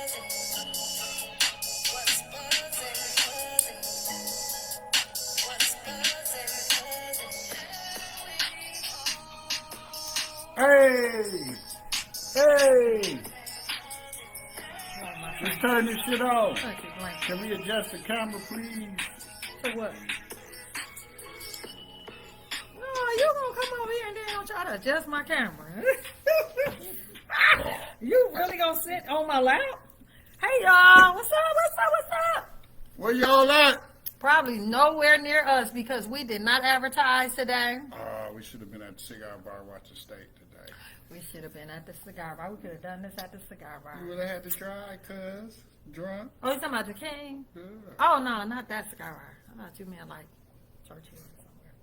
Hey! Hey! Let's turn this shit off. Can we adjust the camera, please? For what? No, you gonna come over here and then gonna try to adjust my camera. You really gonna sit on my lap? Hey y'all, what's up? Where y'all at? Probably nowhere near us because we did not advertise today. We should have been at the cigar bar watching State today. We should have been at the cigar bar. We could have done this at the cigar bar. You would have had to try, cuz. Drunk. Oh, you talking about the King? Yeah. Oh, no, not that cigar bar. I thought you meant like Churchill or somewhere.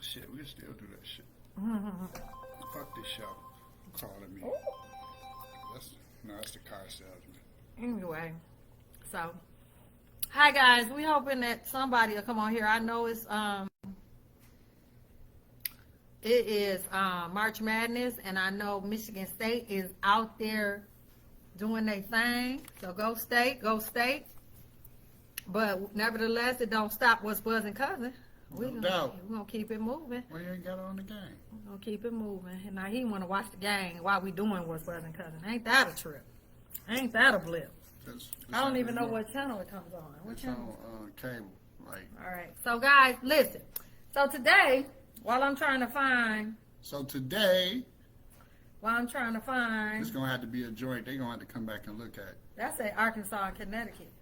Shit, we can still do that shit. Fuck this show. Calling me. That's the car salesman. Anyway, so hi guys. We hoping that somebody will come on here. I know it is March Madness, and I know Michigan State is out there doing their thing. So go State. But nevertheless, it don't stop what's buzzing, cousin. We're gonna keep it moving. Well, you ain't got on the game. We're gonna keep it moving. And now he wanna watch the game while we doing what's buzzing, cousin. Ain't that a trip? Ain't that a blip? I don't even know what channel it comes on. What channel? On cable. Like. All right. So guys, listen. So today, while I'm trying to find. It's gonna have to be a joint. They're gonna have to come back and look at. That's at Arkansas and Connecticut.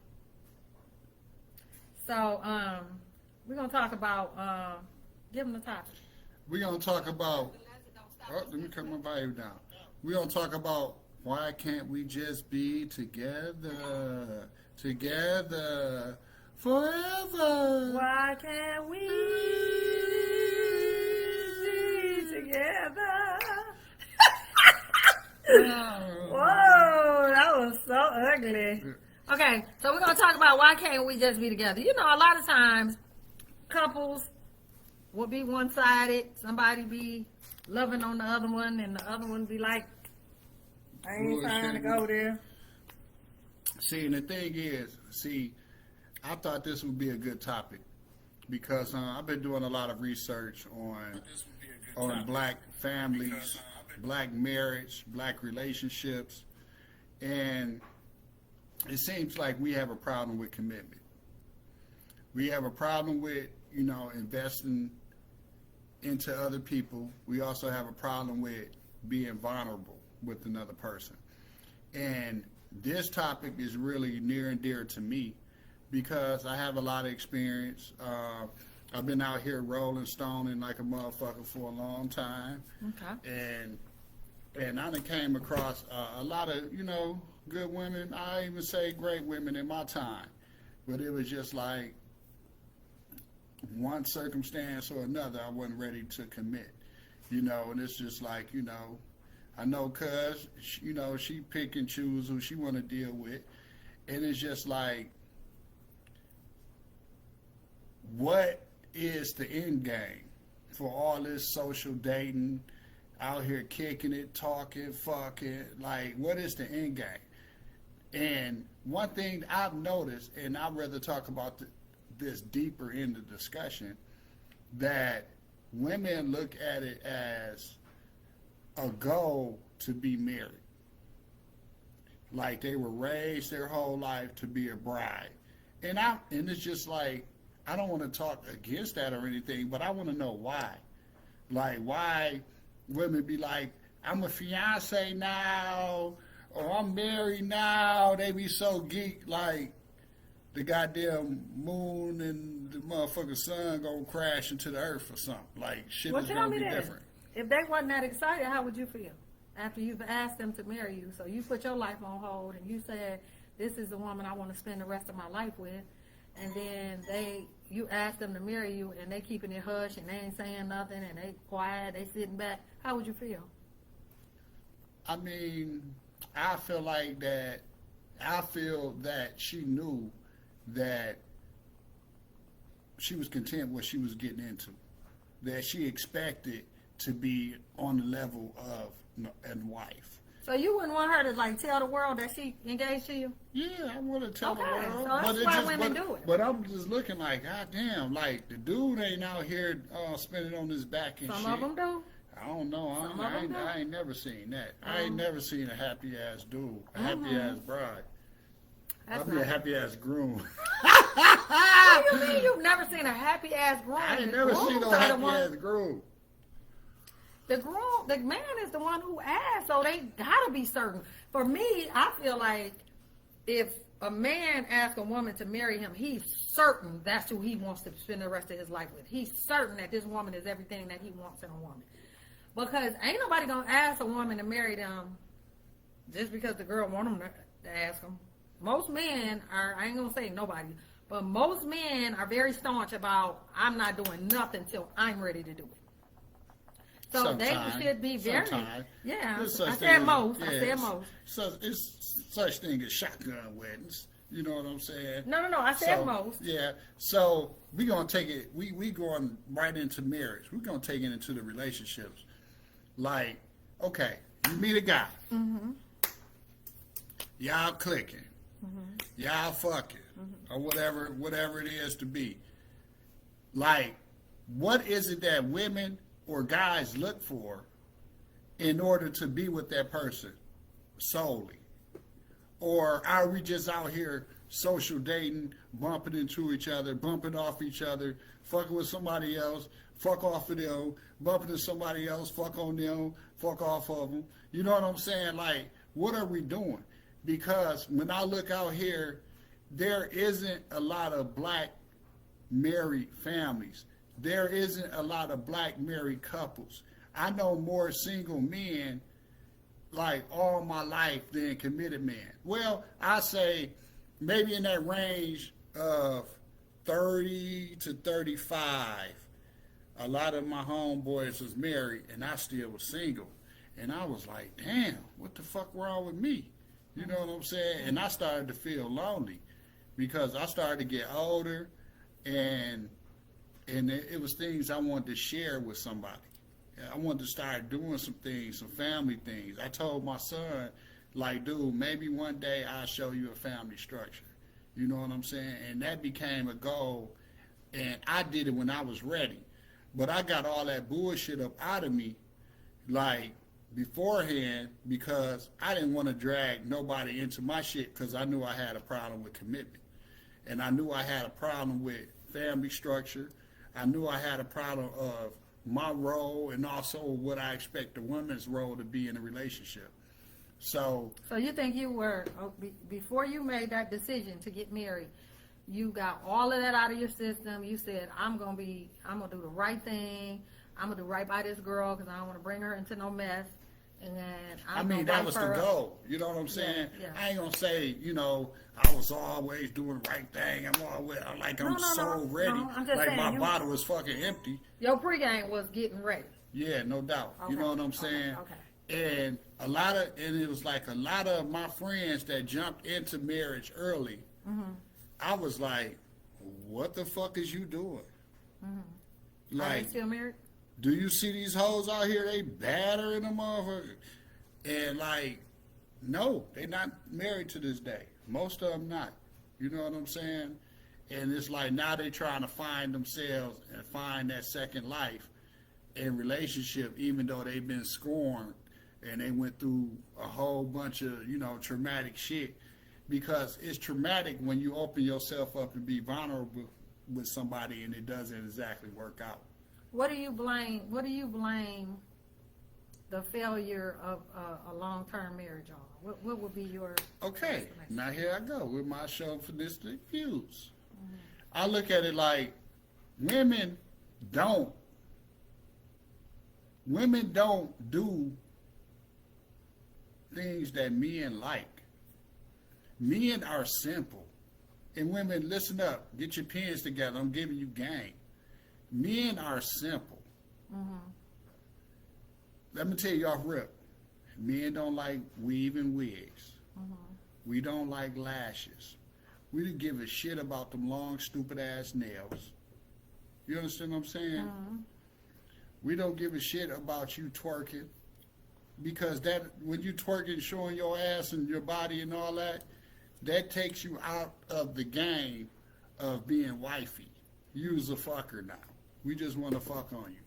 So we're gonna talk about. Give them the topic. We're gonna talk about. Oh, let me cut my volume down. We're gonna talk about why can't we just be together forever? Why can't we be together? Whoa, that was so ugly. Okay, so we're gonna talk about why can't we just be together. You know, a lot of times couples will be one-sided. Somebody be loving on the other one, and the other one be like, I ain't trying to go there. See, and the thing is, I thought this would be a good topic because I've been doing a lot of research on black families, black marriage, black relationships, and it seems like we have a problem with commitment. We have a problem with, investing into other people. We also have a problem with being vulnerable with another person. And this topic is really near and dear to me because I have a lot of experience. I've been out here rolling stoning like a motherfucker for a long time. Okay. And I done came across a lot of, good women. I even say great women in my time. But it was just like one circumstance or another, I wasn't ready to commit. And it's just like, I know cuz, she pick and choose who she want to deal with. And it's just like, what is the end game for all this social dating, out here kicking it, talking, fucking? Like, what is the end game? And one thing I've noticed, and I'd rather talk about this deeper in the discussion, that women look at it as a goal to be married. Like they were raised their whole life to be a bride. And it's just like, I don't want to talk against that or anything, but I want to know why. Like why women be like, I'm a fiance now, or I'm married now. They be so geek, like the goddamn moon and the motherfucking sun gonna crash into the earth or something. Like shit is gonna be different. If they wasn't that excited, how would you feel after you've asked them to marry you? So you put your life on hold and you said, this is the woman I want to spend the rest of my life with. And then you ask them to marry you and they keeping it hush and they ain't saying nothing and they quiet, they sitting back. How would you feel? I mean, I feel that she knew that she was content with what she was getting into. That she expected to be on the level of a wife. So you wouldn't want her to like tell the world that she engaged to you? Yeah, I want to tell the Okay, world. so that's it why just, women do it. But I'm just looking like, God damn, like the dude ain't out here spending on his back and Some shit. of them do. I don't know. Some of them do. I ain't never seen that. I ain't never seen a happy ass dude, a happy ass bride. That's I'll be a not. happy ass groom. What do you mean you've never seen a happy ass groom? I ain't The never seen grooms no are the happy one- ass groom. The groom, the man is the one who asked, so they gotta be certain. For me, I feel like if a man asks a woman to marry him, he's certain that's who he wants to spend the rest of his life with. He's certain that this woman is everything that he wants in a woman. Because ain't nobody gonna ask a woman to marry them just because the girl want them to ask them. Most men are, I ain't gonna say nobody, but most men are very staunch about, I'm not doing nothing till I'm ready to do it. So Sometimes, they should be very, sometimes. yeah. There's such I thing said as- most. yeah, I said most. So it's such thing as shotgun weddings. You know what I'm saying? No. I said So, most. Yeah. So we gonna take it. We going right into marriage. We're gonna take it into the relationships. Like, okay, you meet a guy. Mm-hmm. Y'all clicking. Mm-hmm. Y'all fucking, or whatever it is to be. Like, what is it that women or guys look for in order to be with that person solely? Or are we just out here social dating, bumping into each other, bumping off each other, fucking with somebody else, fuck off of them, bumping into somebody else, fuck on them, fuck off of them? You know what I'm saying? Like, what are we doing? Because when I look out here, there isn't a lot of black married families. There isn't a lot of black married couples. I know more single men like all my life than committed men. Well, I say maybe in that range of 30 to 35. A lot of my homeboys was married and I still was single. And I was like, damn, what the fuck wrong with me? You know what I'm saying? And I started to feel lonely because I started to get older and it was things I wanted to share with somebody. I wanted to start doing some things, some family things. I told my son, like, dude, maybe one day I'll show you a family structure. You know what I'm saying? And that became a goal, and I did it when I was ready. But I got all that bullshit up out of me, like, beforehand, because I didn't want to drag nobody into my shit because I knew I had a problem with commitment. And I knew I had a problem with family structure. I knew I had a problem of my role and also what I expect a woman's role to be in a relationship. So you think you were, before you made that decision to get married, you got all of that out of your system. You said, I'm going to do the right thing. I'm going to do right by this girl because I don't want to bring her into no mess. And then I'm gonna that wipe was her the up. goal. You know what I'm saying? Yeah. I ain't gonna say, I was always doing the right thing. I'm so ready. No, I'm just like saying, my bottle was fucking empty. Your pregame was getting ready. Yeah, no doubt. Okay. You know what I'm saying? Okay. And it was like a lot of my friends that jumped into marriage early. Mm-hmm. I was like, what the fuck is you doing? Mm-hmm. Are Like, they still married? do you see these hoes out here? They battering a motherfucker. And like, no, they not married to this day. Most of them not. You know what I'm saying? And it's like now they trying to find themselves and find that second life in relationship, even though they've been scorned and they went through a whole bunch of, traumatic shit. Because it's traumatic when you open yourself up and be vulnerable with somebody and it doesn't exactly work out. What do you blame the failure of a long-term marriage on? What would be your Okay, explanation? now here I go with my chauvinistic views. I look at it like women don't do things that men like. Men are simple. And women, listen up. Get your pens together. I'm giving you game. Men are simple. Mm-hmm. Let me tell you off rip. Men don't like weaving wigs. Mm-hmm. We don't like lashes. We didn't give a shit about them long, stupid ass nails. You understand what I'm saying? Mm-hmm. We don't give a shit about you twerking. because that when you twerking, showing your ass and your body and all that, that takes you out of the game of being wifey. You's a fucker now. We just want to fuck on you.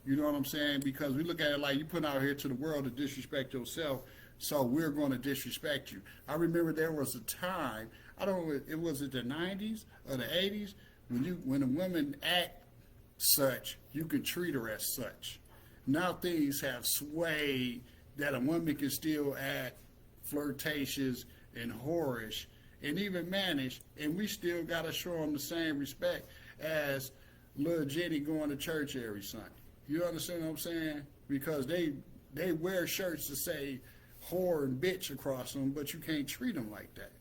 You know what I'm saying? Because we look at it like you put out here to the world to disrespect yourself, so we're going to disrespect you. I remember there was a time, I don't know, it was the 90s or the 80s, when a woman act such, you could treat her as such. Now things have swayed that a woman can still act flirtatious and whorish and even mannish, and we still got to show them the same respect as little Jenny going to church every Sunday. You understand what I'm saying? Because they wear shirts to say whore and bitch across them, but you can't treat them like that.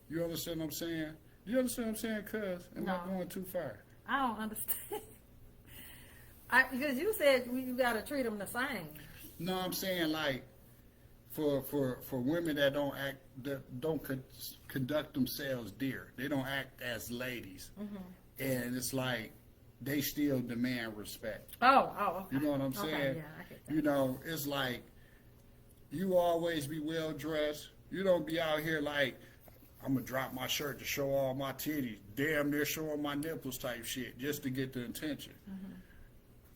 You understand what I'm saying? You understand what I'm saying, cuz? Am I going too far? I don't understand. Because you said you got to treat them the same. No, I'm saying like for women that don't act, that don't conduct themselves dear. They don't act as ladies, and it's like they still demand respect. Oh, okay. You know what I'm saying? Okay, yeah, I get that. You know, it's like you always be well dressed. You don't be out here like, I'm gonna drop my shirt to show all my titties, damn near showing my nipples type shit, just to get the attention.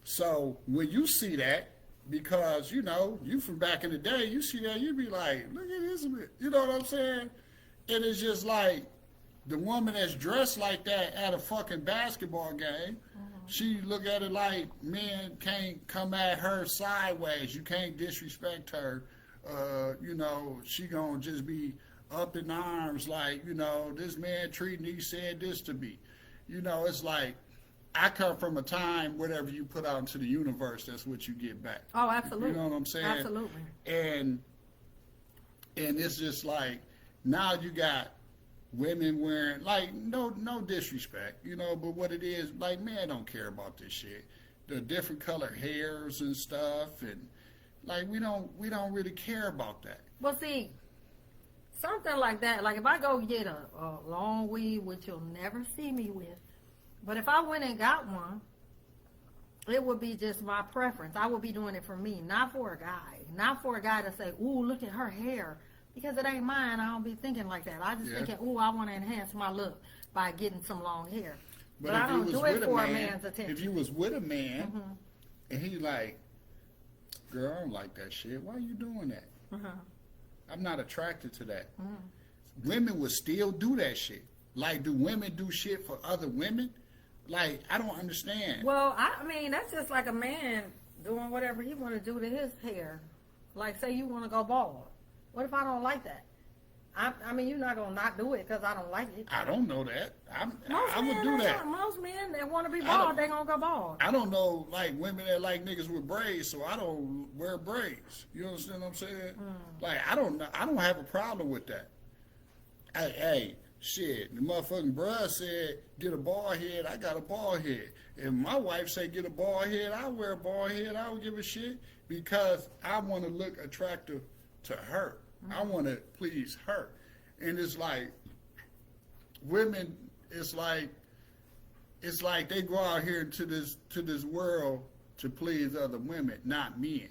So when you see that, because you know you from back in the day, you see that, you be like, look at this, you know what I'm saying? And it's just like the woman that's dressed like that at a fucking basketball game. She look at it like men can't come at her sideways. You can't disrespect her. You know, she gonna just be up in arms like, you know, this man treating, he said this to me. You know, it's like, I come from a time, whatever you put out into the universe, that's what you get back. Oh, absolutely. You know what I'm saying? Absolutely. And it's just like, now you got women wearing, like, no disrespect, you know, but what it is, like, men don't care about this shit. The different colored hairs and stuff, and like we don't really care about that. Well, see, something like that, like if I go get a long weave, which you'll never see me with, but if I went and got one, it would be just my preference. I would be doing it for me, not for a guy. Not for a guy to say, ooh, look at her hair. Because it ain't mine, I don't be thinking like that. I just thinking, ooh, I want to enhance my look by getting some long hair. But I don't do it for a man's attention. If you was with a man, and he like, girl, I don't like that shit. Why are you doing that? I'm not attracted to that. Women would still do that shit. Like, do women do shit for other women? Like, I don't understand. Well, I mean, that's just like a man doing whatever he want to do to his hair. Like, say you want to go bald. What if I don't like that? I mean, you're not going to not do it because I don't like it. I don't know that. I Most would do that. Most men that want to be bald, they going to go bald. I don't know, like, women that like niggas with braids, so I don't wear braids. You understand what I'm saying? Like, I don't have a problem with that. Hey, shit, the motherfucking bruh said, get a bald head, I got a bald head. If my wife say get a bald head, I wear a bald head, I don't give a shit, because I want to look attractive to her. I want to please her. And it's like, women, it's like they go out here to this world to please other women, not men.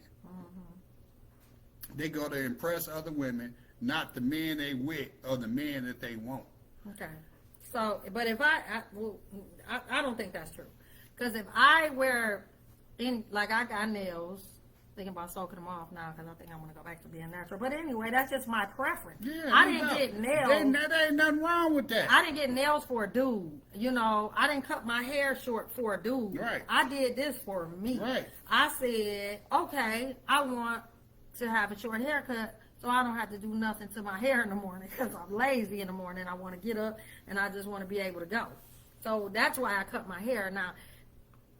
They go to impress other women, not the men they with or the man that they want. Okay. So, but if I don't think that's true. Because if I wear, like I got nails, thinking about soaking them off now because I think I'm going to go back to being natural. But anyway, that's just my preference. Yeah, I didn't get nails. There ain't nothing wrong with that. I didn't get nails for a dude. You know, I didn't cut my hair short for a dude. Right. I did this for me. Right. I said, okay, I want to have a short haircut so I don't have to do nothing to my hair in the morning because I'm lazy in the morning. I want to get up and I just want to be able to go. So that's why I cut my hair. Now,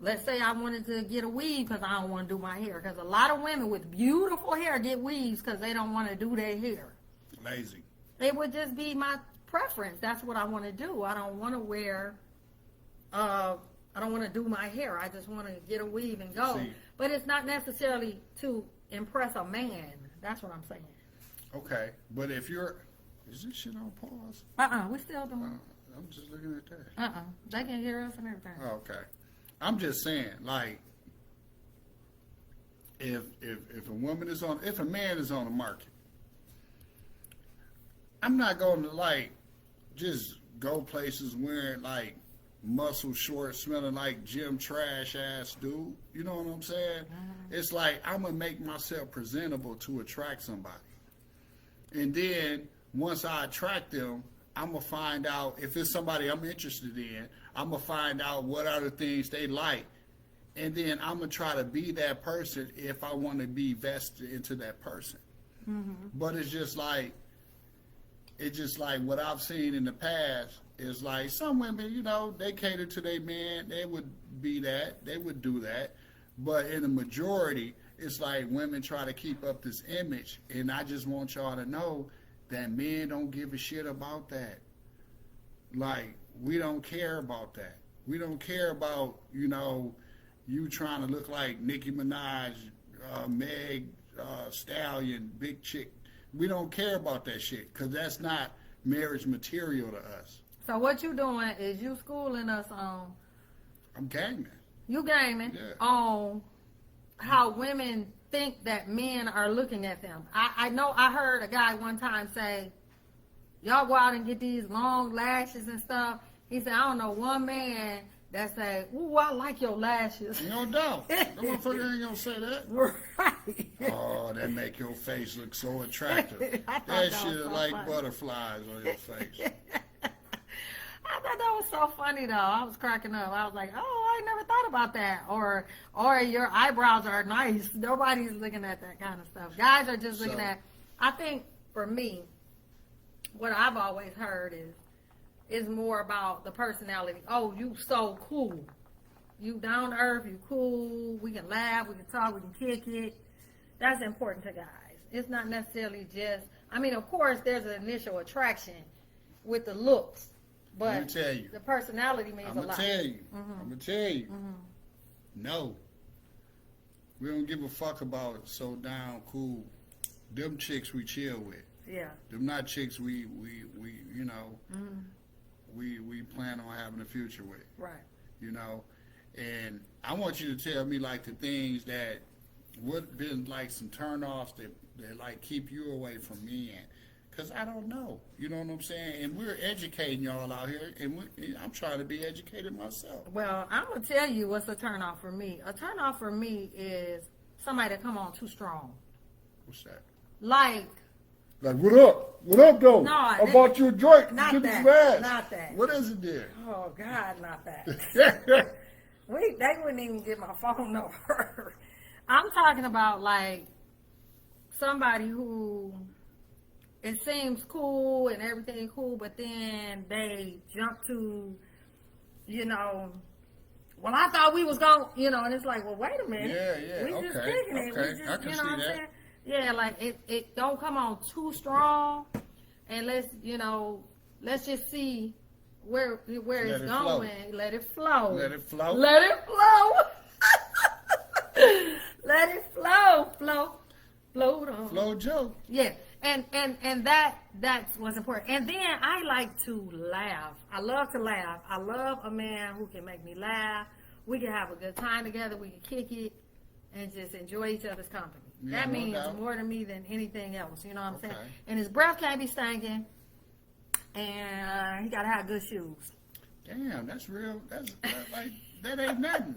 let's say I wanted to get a weave because I don't want to do my hair. Because a lot of women with beautiful hair get weaves because they don't want to do their hair. Lazy. It would just be my preference. That's what I want to do. I don't want to wear, I don't want to do my hair. I just want to get a weave and go. See. But it's not necessarily to impress a man. That's what I'm saying. Okay, but if you're, is this shit on pause? We still doing. I'm just looking at that. They can hear us and everything. Oh, okay. I'm just saying, like, if a woman is on, if a man is on the market, I'm not going to like just go places wearing like muscle shorts, smelling like gym trash ass dude. You know what I'm saying? It's like I'm gonna make myself presentable to attract somebody, and then once I attract them, I'm gonna find out if it's somebody I'm interested in. I'm gonna find out what are the things they like, and then I'm gonna try to be that person if I want to be vested into that person. But it's just like what I've seen in the past is like some women, you know, they cater to their man. They would be that. They would do that. But in the majority, it's like women try to keep up this image. And I just want y'all to know that men don't give a shit about that. Like, we don't care about that. We don't care about, you know, you trying to look like Nicki Minaj, Meg, Stallion, Big Chick. We don't care about that shit because that's not marriage material to us. So what you doing is you schooling us on. I'm gaming. You gaming on how women think that men are looking at them. I know I heard a guy one time say, y'all go out and get these long lashes and stuff. He said, I don't know one man that say, ooh, I like your lashes. No doubt. That motherfucker ain't gonna say that. Right. Oh, that make your face look so attractive. I thought That that shit was is so like funny. butterflies on your face. I thought that was so funny though. I was cracking up. I was like, oh, I never thought about that. Or your eyebrows are nice. Nobody's looking at that kind of stuff. Guys are just looking at. I think for me, what I've always heard is more about the personality. Oh, you so cool. You down to earth. You cool. We can laugh. We can talk. We can kick it. That's important to guys. It's not necessarily just. I mean, of course, there's an initial attraction with the looks. But Let me tell you. the personality means a lot. I'm gonna tell you. No. We don't give a fuck about so down cool. Them chicks we chill with. Yeah. Them not chicks we you know, we plan on having a future with. Right. You know? And I want you to tell me like the things that would been like some turnoffs that like keep you away from men. Because I don't know. You know what I'm saying? And we're educating y'all out here, and I'm trying to be educated myself. Well, I'm going to tell you what's a turnoff for me. A turnoff for me is somebody that come on too strong. What's that? Like, what up? What up, though? No, I bought you a drink. not Give me that. some ass. Not that. What is it then? Oh, God, not that. They wouldn't even get my phone number. I'm talking about, like, somebody who... It seems cool and everything cool, but then they jump to, you know, well, I thought we was going, you know, and it's like, well, wait a minute. Yeah, We just okay, kicking it. okay. We just, I can you know see what I'm that. saying? Yeah, like it don't come on too strong, and let's just see where it's it going. Let it flow. Let it flow. Let it flow. Let it flow. Float on. Flow Joe. Yeah. And that's what's important. And then I like to laugh. I love to laugh. I love a man who can make me laugh. We can have a good time together. We can kick it and just enjoy each other's company. Yeah, that no means doubt. more to me than anything else. You know what I'm saying? Okay. And his breath can't be stinking. And he got to have good shoes. Damn, that's real. That's like, that ain't nothing.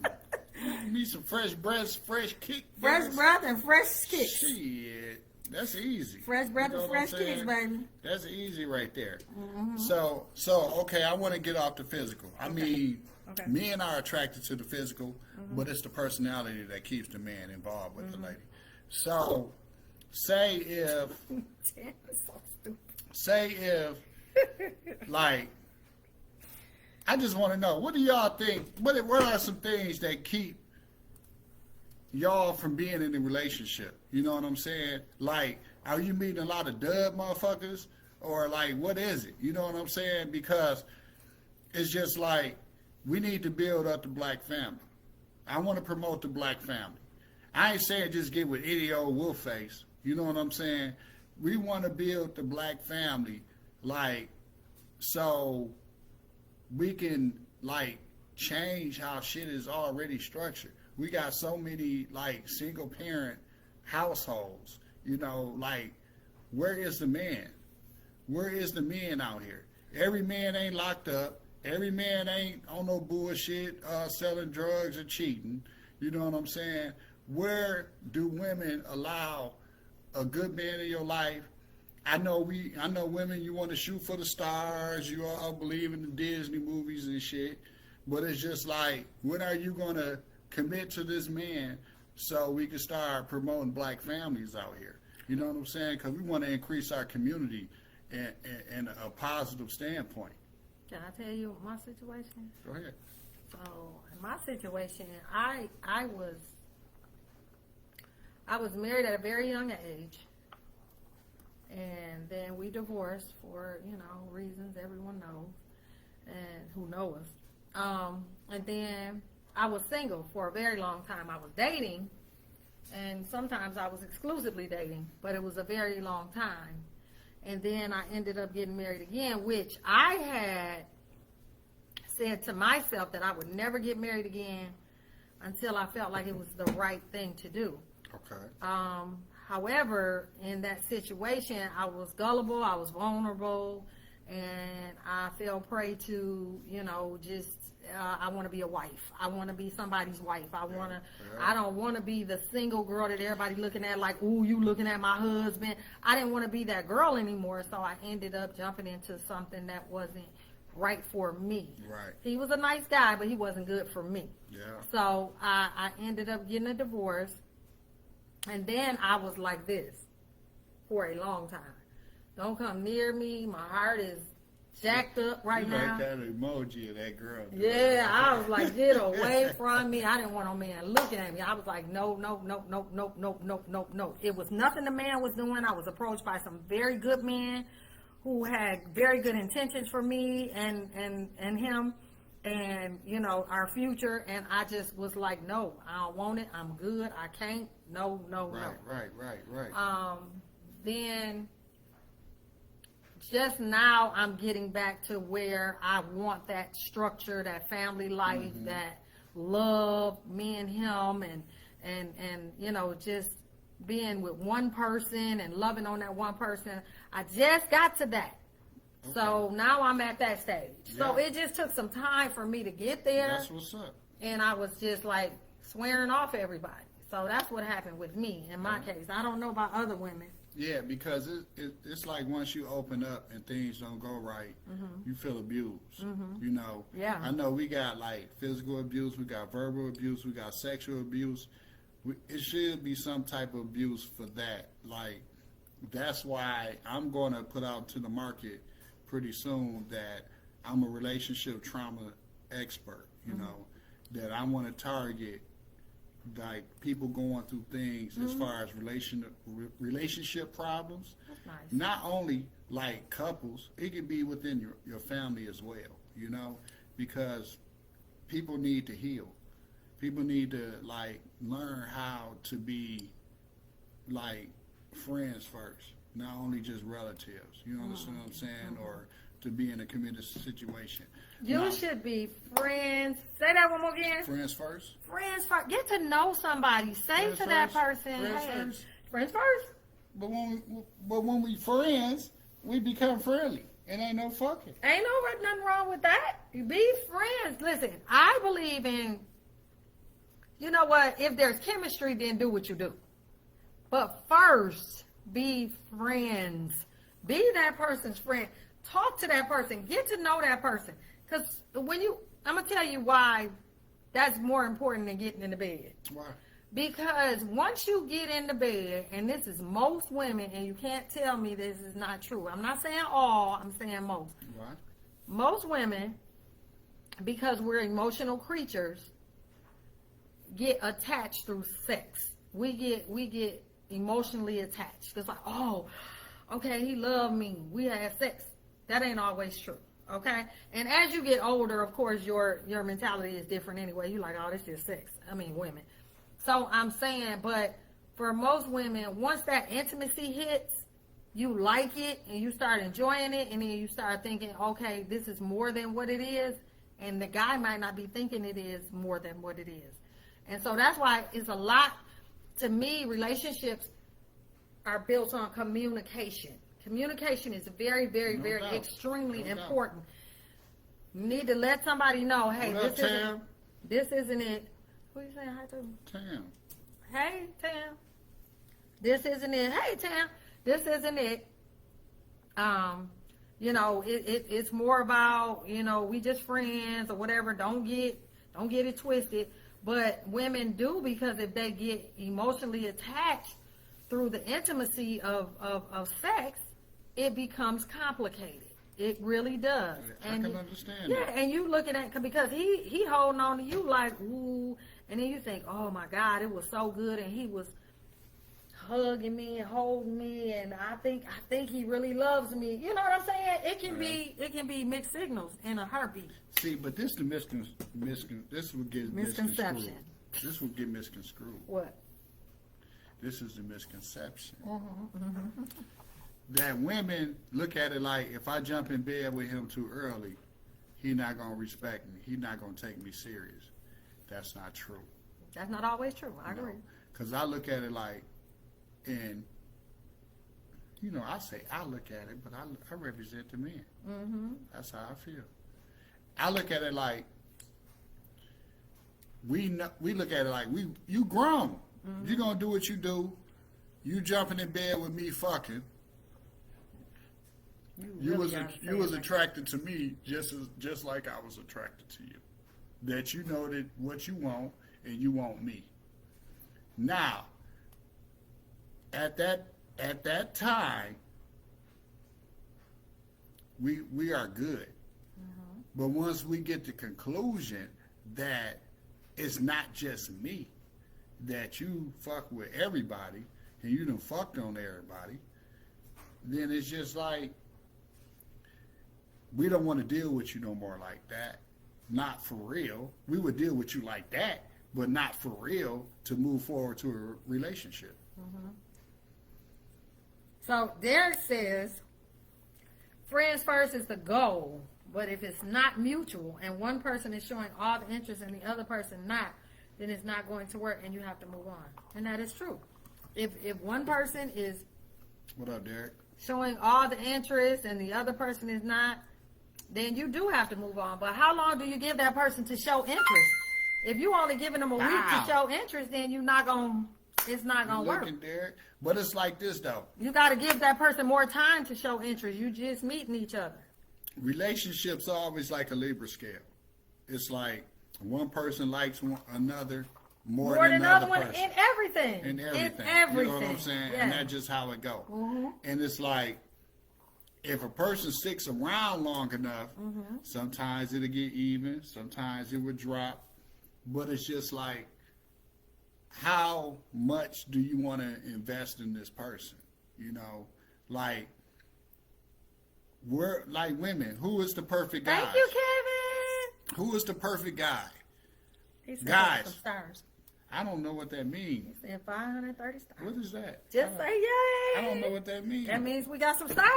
You need some fresh breath, fresh kick. Fresh breath and fresh kicks. Shit. That's easy. Fresh breath You know and what I'm fresh kicks, saying? baby. That's easy right there. So okay, I want to get off the physical. I mean, Okay. men are attracted to the physical, but it's the personality that keeps the man involved with the lady. So, say if, Damn, it's so stupid. like, I just want to know, what do y'all think? What are some things that keep y'all from being in a relationship? You know what I'm saying? Like, are you meeting a lot of dub motherfuckers? Or like, what is it? You know what I'm saying? Because it's just like, we need to build up the black family. I want to promote the black family. I ain't saying just get with any old wolf face. You know what I'm saying? We want to build the black family, like, so we can, like, change how shit is already structured. we got so many like single parent households. You know, like where is the man? Where is the men out here? Every man ain't locked up. Every man ain't on no bullshit, selling drugs or cheating. You know what I'm saying? Where do women allow a good man in your life? I know women, you want to shoot for the stars. You all believe in the Disney movies and shit. But it's just like, when are you going to commit to this man so we can start promoting black families out here? You know what I'm saying? Because we want to increase our community in a positive standpoint. Can I tell you my situation? Go ahead. So in my situation, I was married at a very young age, and then we divorced for reasons everyone knows, and who know us. And then I was single for a very long time. I was dating, and sometimes I was exclusively dating, but it was a very long time. And then I ended up getting married again, which I had said to myself that I would never get married again until I felt like it was the right thing to do. Okay. However, in that situation, I was gullible, I was vulnerable, and I fell prey to, I want to be a wife. I want to be somebody's wife. I don't want to be the single girl that everybody looking at like, ooh, you looking at my husband. I didn't want to be that girl anymore, so I ended up jumping into something that wasn't right for me. Right. He was a nice guy, but he wasn't good for me. Yeah. So I ended up getting a divorce, and then I was like this for a long time. Don't come near me. My heart is jacked up right now. Like that emoji of that girl. Yeah, I was like, get away from me. I didn't want no man looking at me. I was like, no. It was nothing the man was doing. I was approached by some very good men who had very good intentions for me and him and, our future. And I just was like, no, I don't want it. I'm good. I can't. No. Right. Then just now I'm getting back to where I want that structure, that family life, that love, me and him, and just being with one person and loving on that one person. I just got to that. Okay. So now I'm at that stage. Yeah. So it just took some time for me to get there. That's what's up. And I was just like swearing off everybody. So that's what happened with me in my case. I don't know about other women. Yeah, because it's like once you open up and things don't go right, you feel abused. Yeah. I know we got like physical abuse, we got verbal abuse, we got sexual abuse. It should be some type of abuse for that. Like, that's why I'm going to put out to the market pretty soon that I'm a relationship trauma expert, that I want to target like people going through things as far as relationship problems. That's nice. Not only like couples, it could be within your family as well, because people need to heal. People need to like learn how to be like friends first, not only just relatives. You understand what I'm saying? Or to be in a committed situation. You should be friends. Say that one more again. Friends first? Friends first. Get to know somebody. Say Friends to that first. person, Friends hey, first. friends first. But when we friends, we become friendly. It ain't no fucking. Ain't nothing wrong with that. Be friends. Listen, I believe in, you know what, if there's chemistry, then do what you do. But first, be friends. Be that person's friend. Talk to that person. Get to know that person. Because I'm going to tell you why that's more important than getting in the bed. Why? Because once you get in the bed, and this is most women, and you can't tell me this is not true. I'm not saying all, I'm saying most. Why? Most women, because we're emotional creatures, get attached through sex. We get emotionally attached. It's like, oh, okay, he loved me. We had sex. That ain't always true. Okay? And as you get older, of course, your mentality is different anyway. You're like, oh, this is sex. I mean, women. So I'm saying, but for most women, once that intimacy hits, you like it and you start enjoying it, and then you start thinking, okay, this is more than what it is, and the guy might not be thinking it is more than what it is. And so that's why it's a lot, to me, relationships are built on communication. Communication is very, very, No very doubt. extremely No doubt. important. You need to let somebody know, hey, What up, this isn't it. Who you saying hi to? Tam. Hey, Tam. This isn't it. Hey, Tam. This isn't it. You know, it's more about, you know, we just friends or whatever. Don't get it twisted. But women do, because if they get emotionally attached through the intimacy of sex, it becomes complicated. It really does. I can understand Yeah, that. and you looking at, because he holding on to you like, ooh, and then you think, oh my God, it was so good, and he was hugging me and holding me, and I think he really loves me. You know what I'm saying? It can be mixed signals in a heartbeat. See, but this the this would get Misconception. misconstrued. This would get misconstrued. What? This is the misconception. Mm-hmm. That women look at it like, if I jump in bed with him too early, he not gonna respect me. He not gonna take me serious. That's not true. That's not always true. I agree. Because I look at it like, and you know, I look at it, but I represent the men. Mm-hmm. That's how I feel. I look at it like we look at it like you grown. Mm-hmm. You gonna do what you do. You jumping in bed with me, fucking. You was attracted to me just like I was attracted to you. That you know that what you want and you want me. Now, at that time, we are good. Mm-hmm. But once we get the conclusion that it's not just me, that you fuck with everybody and you done fucked on everybody, then it's just like, we don't want to deal with you no more like that. Not for real. We would deal with you like that, but not for real to move forward to a relationship. Mm-hmm. So Derek says, friends first is the goal, but if it's not mutual and one person is showing all the interest and the other person not, then it's not going to work and you have to move on. And that is true. If one person is What up, Derek? showing all the interest and the other person is not, then you do have to move on. But how long do you give that person to show interest? If you only giving them a week to show interest, then it's not gonna work. Looking, Derek. But it's like this though. You got to give that person more time to show interest. You just meeting each other. Relationships are always like a Libra scale. It's like one person likes another more than than another another one person. in everything. In everything. In everything. You know what I'm saying? Yeah. And that's just how it go. Mm-hmm. And it's like, if a person sticks around long enough, Mm-hmm. sometimes it'll get even, sometimes it would drop. But it's just like, how much do you want to invest in this person? You know, like, we're like women. Who is the perfect guy? Thank you, Kevin. Who is the perfect guy? He said Guys. some stars. I don't know what that means. He said 530 stars. What is that? Just say yay. I don't know what that means. That means we got some stars.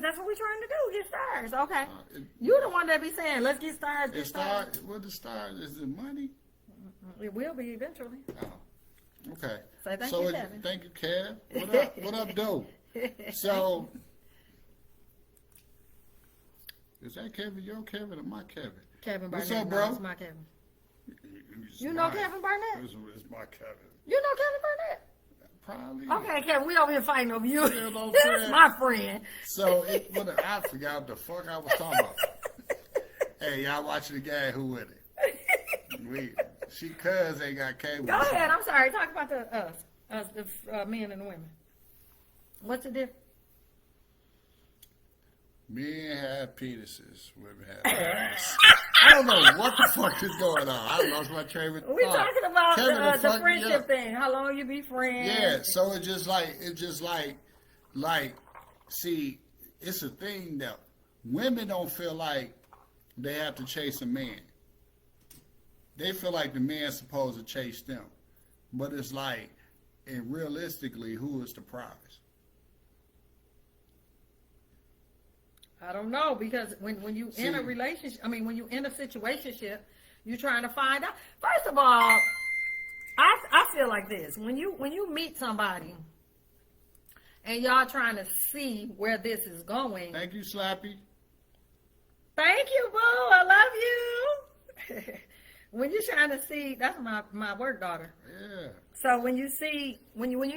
That's what we're trying to do. Get stars. Okay. It- You the one that be saying, let's get stars. Get It's stars. star. What the stars? Is it money? It will be eventually. Oh, okay. So thank So you, it- Kevin. Thank you, Kev. What up? What up, Doe? So, is that Kevin? Your Kevin or my Kevin? Kevin What's Burnett. up, No, bro? it's my Kevin. It's You know mine. Kevin Burnett? It's my Kevin. You know Kevin Burnett? Probably. Okay, Kevin, we over here fighting over you. Yeah, no That's friend. my friend. So I forgot what the fuck I was talking about. Hey, y'all watching the game? Who with it? She cuz ain't got cable. Go ahead. I'm sorry. Talk about the men and the women. What's the difference? Men have penises, women have penises. I don't know what the fuck is going on. I lost my train of thought. We're talking about Kevin, the fuck me friendship up. thing. How long you be friends? Yeah, so it's just like, see, it's a thing that women don't feel like they have to chase a man. They feel like the man's supposed to chase them. But it's like, and realistically, who is the prize? I don't know, because when you in a relationship, when you in a situationship, you're trying to find out. First of all, feel like this. When you meet somebody and y'all trying to see where this is going. Thank you, Slappy. Thank you, boo. I love you. When you're trying to see, that's my work daughter. Yeah. So when you're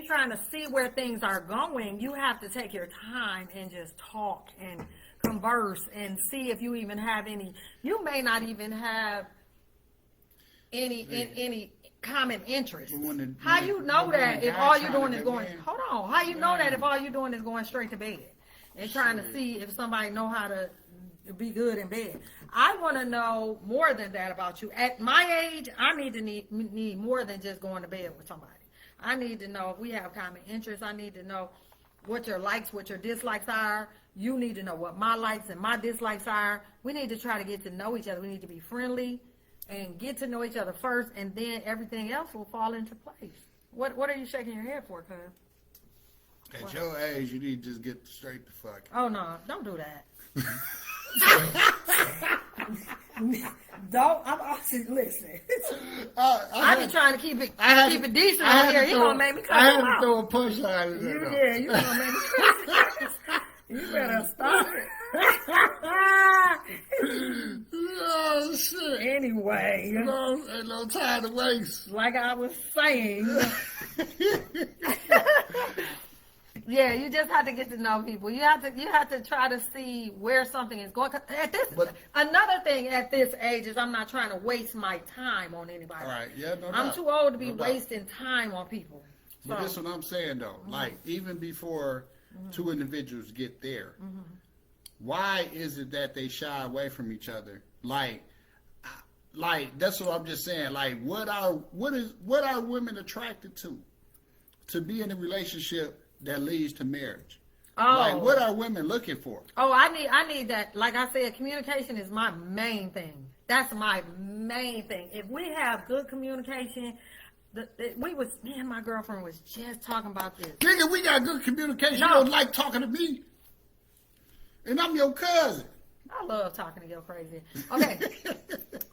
trying to see where things are going, you have to take your time and just talk and converse and see if you even have any. You may not even have any common interest. How you know that if all you're doing is going? Hold on. How you know that if all you're doing is going straight to bed and trying to see if somebody know how to be good in bed? I want to know more than that about you. At my age, I need more than just going to bed with somebody. I need to know if we have common interests. I need to know what your likes, what your dislikes are. You need to know what my likes and my dislikes are. We need to try to get to know each other. We need to be friendly and get to know each other first, and then everything else will fall into place. What are you shaking your head for, cuz? At your age, you need to just get straight to fuck. Oh, no. Don't do that. Don't. I'm also listen. I be trying to keep it decent out here. You gonna make me cut I him had to out. throw a punchline in there. You gonna make me cut. You better stop it. Oh shit! Anyway, ain't no time to waste. like I was saying. Yeah, you just have to get to know people. You have to try to see where something is going. Another thing at this age is I'm not trying to waste my time on anybody. All right, yeah, no I'm doubt. too old to be No doubt. wasting time on people. But this is what I'm saying though. Like even before two individuals get there, why is it that they shy away from each other? Like that's what I'm just saying. Like what are women attracted to? To be in a relationship that leads to marriage. Oh. Like what are women looking for? Oh, I need that. Like I said, communication is my main thing. That's my main thing. If we have good communication, me and my girlfriend was just talking about this. Nigga, we got good communication. No. You don't like talking to me. And I'm your cousin. I love talking to your crazy. Okay.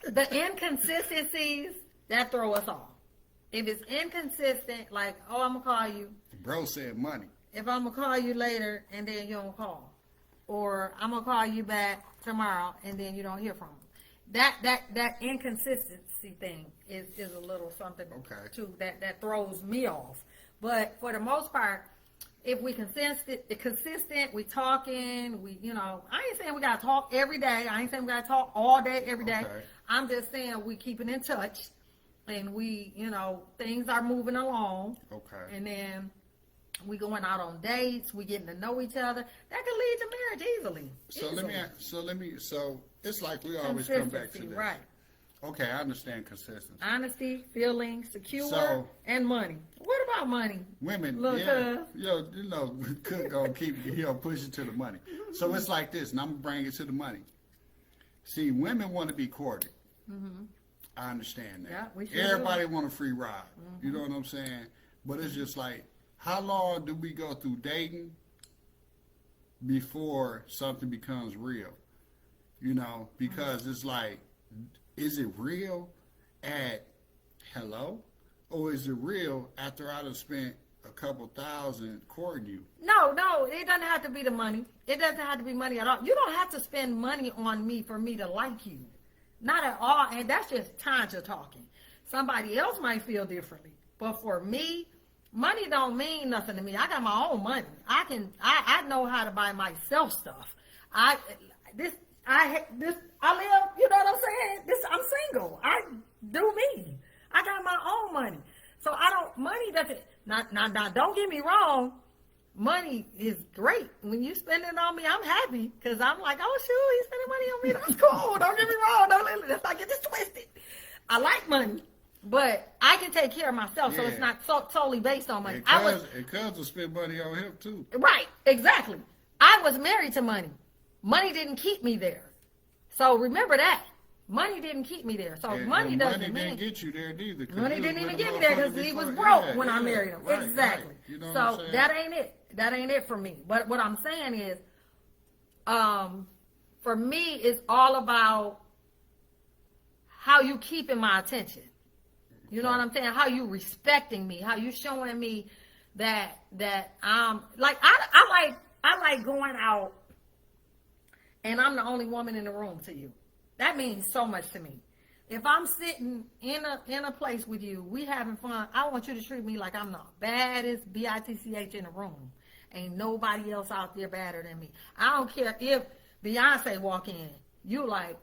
The inconsistencies, that throw us off. If it's inconsistent, like, oh, I'm going to call you. Bro said money. If I'm going to call you later and then you don't call. Or I'm going to call you back tomorrow and then you don't hear from them. That inconsistency thing is a little something too that throws me off. But for the most part, if we consistent, we talking, I ain't saying we gotta talk every day. I ain't saying we gotta talk all day, every day. Okay. I'm just saying we keeping in touch and we, things are moving along. Okay. And then we going out on dates, we getting to know each other. That could lead to marriage easily. So it's like we always come back to this. Right. Okay, I understand consistency. Honesty, feeling, secure, So- and money. What about money? Women, Look, could gonna keep push it to the money. So it's like this, and I'm gonna bring it to the money. See, women want to be courted. Mm-hmm. I understand that. Yeah, we sure Everybody want a free ride. Mm-hmm. You know what I'm saying? But it's just like, how long do we go through dating before something becomes real? Because it's like, is it real at hello? Or is it real after I done spent a couple thousand courting you? No, it doesn't have to be the money. It doesn't have to be money at all. You don't have to spend money on me for me to like you. Not at all. And that's just time to talking. Somebody else might feel differently. But for me, money don't mean nothing to me. I got my own money. I know how to buy myself stuff. I live, you know what I'm saying? I'm single. I do me. I got my own money. So money doesn't, now don't get me wrong. Money is great. When you spend it on me, I'm happy. Because I'm like, oh, shoot, he's spending money on me. That's cool. Don't get me wrong. Let's not get this twisted. I like money. But I can take care of myself, so it's not solely based on money. And cuz will spend money on him, too. Right, exactly. I was married to money. Money didn't keep me there. So remember that. Money didn't keep me there. So money doesn't mean. Money didn't get you there neither. Money didn't even get me there because he was broke when I married him. Right, exactly. Right. You know so that ain't it. That ain't it for me. But what I'm saying is, for me, it's all about how you keeping my attention. You know what I'm saying? How you respecting me? How you showing me that like I like going out and I'm the only woman in the room to you. That means so much to me. If I'm sitting in a place with you, we having fun, I want you to treat me like I'm the baddest bitch in the room. Ain't nobody else out there badder than me. I don't care if Beyonce walk in, you like,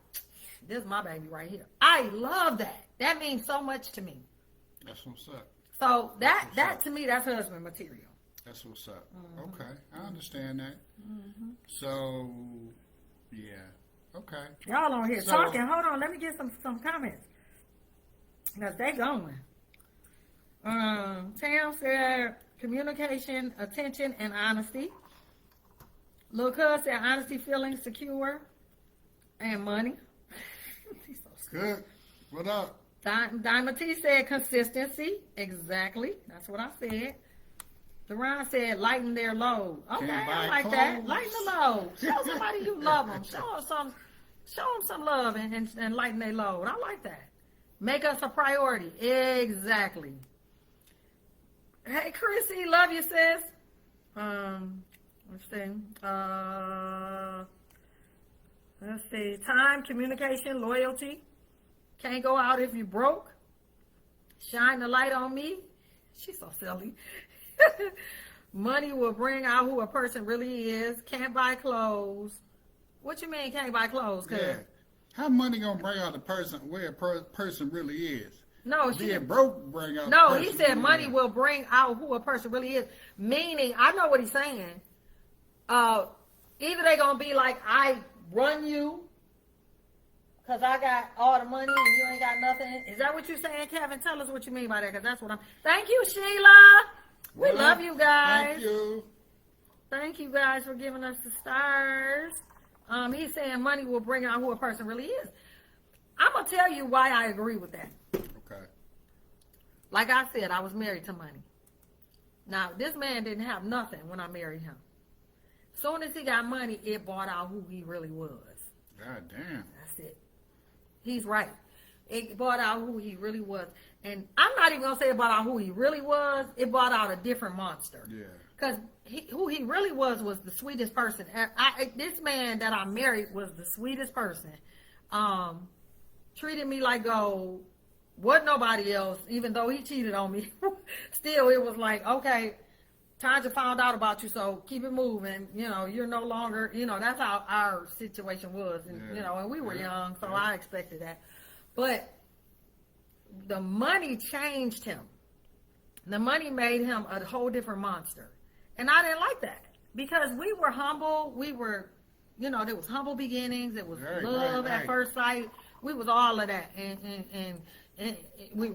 this is my baby right here. I love that. That means so much to me. That's what's up. So that to me, that's husband material. That's what's up. Mm-hmm. Okay, I understand that. Mm-hmm. So, yeah. Okay. Y'all on here talking. Hold on, let me get some comments. Because they going. Tam said communication, attention, and honesty. Lil' Cuz said honesty, feeling secure, and money. He's so good. What up? Diamond T said consistency. Exactly. That's what I said. Deron said lighten their load. Okay, I like that. Lighten the load. Show somebody you love them. Show them some love and lighten their load. I like that. Make us a priority. Exactly. Hey, Chrissy, love you, sis. Let's see. Time, communication, loyalty. Can't go out if you broke. Shine the light on me. She's so silly. Money will bring out who a person really is. Can't buy clothes. What you mean can't buy clothes? Yeah. How money gonna bring out the person where a person really is? No, being broke bring out. No, he said money will bring out who a person really is. Meaning, I know what he's saying. Either they gonna be like, I run you because I got all the money and you ain't got nothing. Is that what you're saying, Kevin? Tell us what you mean by that, because that's what I'm. Thank you, Sheila. We love you guys. Thank you. Thank you guys for giving us the stars. He's saying money will bring out who a person really is. I'm gonna tell you why I agree with that. Okay. Like I said, I was married to money. Now, this man didn't have nothing when I married him. Soon as he got money, it brought out who he really was. God damn. That's it. He's right. It brought out who he really was. And I'm not even going to say it brought out who he really was. It brought out a different monster. Yeah. Because who he really was the sweetest person. This man that I married was the sweetest person. Treated me like gold. Wasn't nobody else, even though he cheated on me. Still, it was like, okay, Tanja found out about you, so keep it moving. You know, you're no longer, that's how our situation was. And, and we were young, so I expected that. But the money changed him. The money made him a whole different monster. And I didn't like that because we were humble. We were, there was humble beginnings. It was love at first sight. We was all of that. And we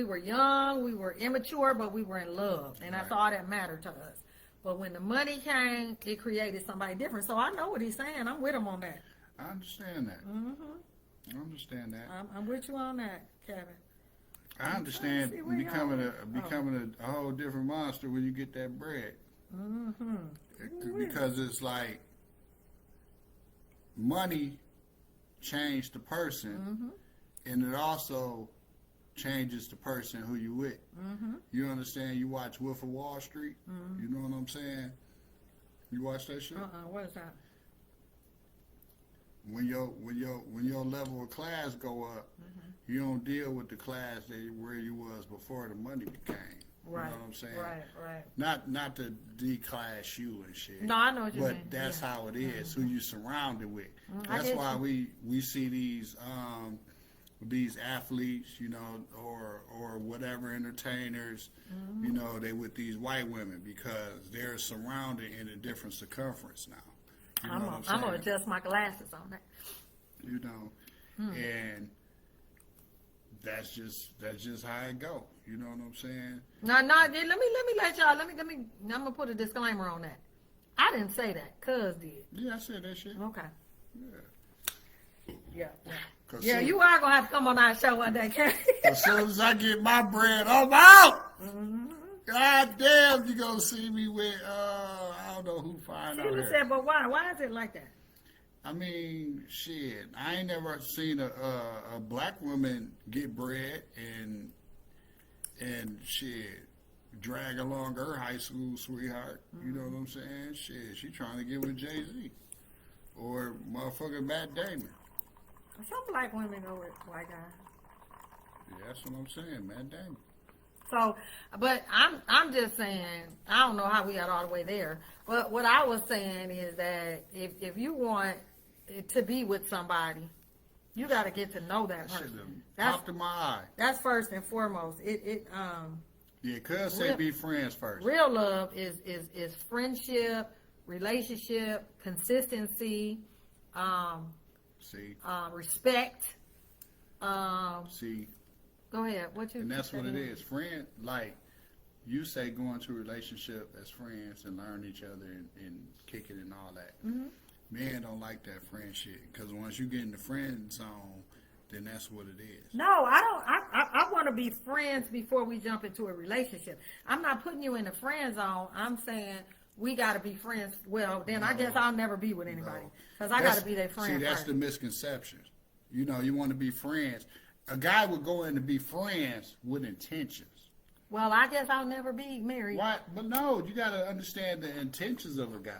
were young, we were immature, but we were in love. And that's all that mattered to us. But when the money came, it created somebody different. So I know what he's saying. I'm with him on that. I understand that. Mm-hmm. I understand that. I'm with you on that, Kevin. I understand becoming a whole different monster when you get that bread. Mm-hmm. Because it's like money changed the person, and it also changes the person who you with. Mm-hmm. You understand? You watch Wolf of Wall Street. You know what I'm saying? You watch that shit? What is that? When your level of class go up, you don't deal with the class where you was before the money became. Right. You know what I'm saying? Right. Not to declass you and shit. No, I know what you mean. But that's how it is. Who you surrounded with. That's why we see these athletes, or whatever entertainers, they with these white women because they're surrounded in a different circumference now. I'm gonna adjust my glasses on that. And that's just how it go. You know what I'm saying? No. Let me let y'all. Let me. I'm gonna put a disclaimer on that. I didn't say that. Cuz did. Yeah, I said that shit. Okay. Yeah. Yeah, you are gonna have to come on our show one day, Kay. As soon as I get my bread, I'm out. God damn, you gonna see me with I don't know who find out Sheila here. said, but why? Why is it like that? I mean, shit. I ain't never seen a black woman get bread and shit drag along her high school sweetheart. You know what I'm saying? Shit, she trying to get with Jay-Z or motherfucking Matt Damon. Some black women go with white guys. Yeah, that's what I'm saying, Matt Damon. So, but I'm just saying, I don't know how we got all the way there. But what I was saying is that if you want to be with somebody, you got to get to know that person. That's popped in my eye. That's first and foremost. Yeah, cuz say be friends first. Real love is friendship, relationship, consistency, respect. See. Go ahead. What you? And that's what it is. Friend, like you say, go into a relationship as friends and learn each other and kick it and all that. Mm-hmm. Men don't like that friend shit because once you get in the friend zone, then that's what it is. No, I don't. I want to be friends before we jump into a relationship. I'm not putting you in the friend zone. I'm saying we got to be friends. Well, then I guess I'll never be with anybody because I got to be their friend. See, that's the misconception. You know, you want to be friends. A guy would go in to be friends with intentions. Well, I guess I'll never be married. Why? But no, you got to understand the intentions of a guy.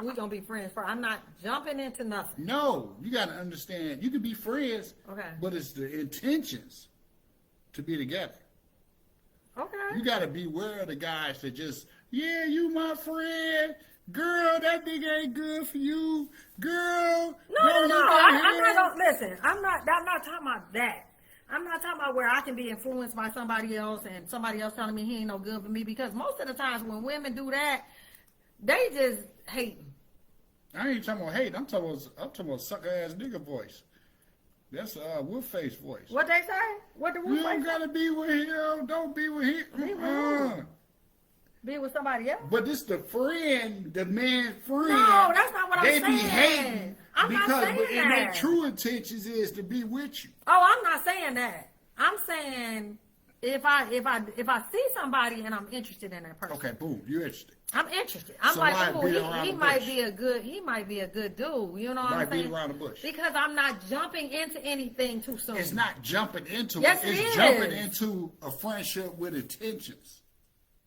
We gonna be friends first. I'm not jumping into nothing. No, you got to understand. You can be friends, okay, but it's the intentions to be together. Okay. You got to beware of the guys that just, yeah, you my friend. Girl, that nigga ain't good for you. Girl. No. I'm not gonna listen. I'm not talking about that. I'm not talking about where I can be influenced by somebody else and somebody else telling me he ain't no good for me, because most of the times when women do that, they just hate. I ain't talking about hate. I'm talking about sucker ass nigga voice. That's Wolfface voice. What they say? What the Wolfface? You don't gotta be with him. Don't be with him. Be with somebody else. But this the friend, the man friend. No, that's not what I'm saying. They be hating I'm not saying that. And their true intentions is to be with you. Oh, I'm not saying that. I'm saying if I see somebody and I'm interested in that person. Okay, boom, you're interested. I'm interested. I'm so like, oh, he might be a good dude. You know what I'm saying? Beat around the bush. Because I'm not jumping into anything too soon. It's not jumping into yes, it. It's jumping into a friendship with intentions.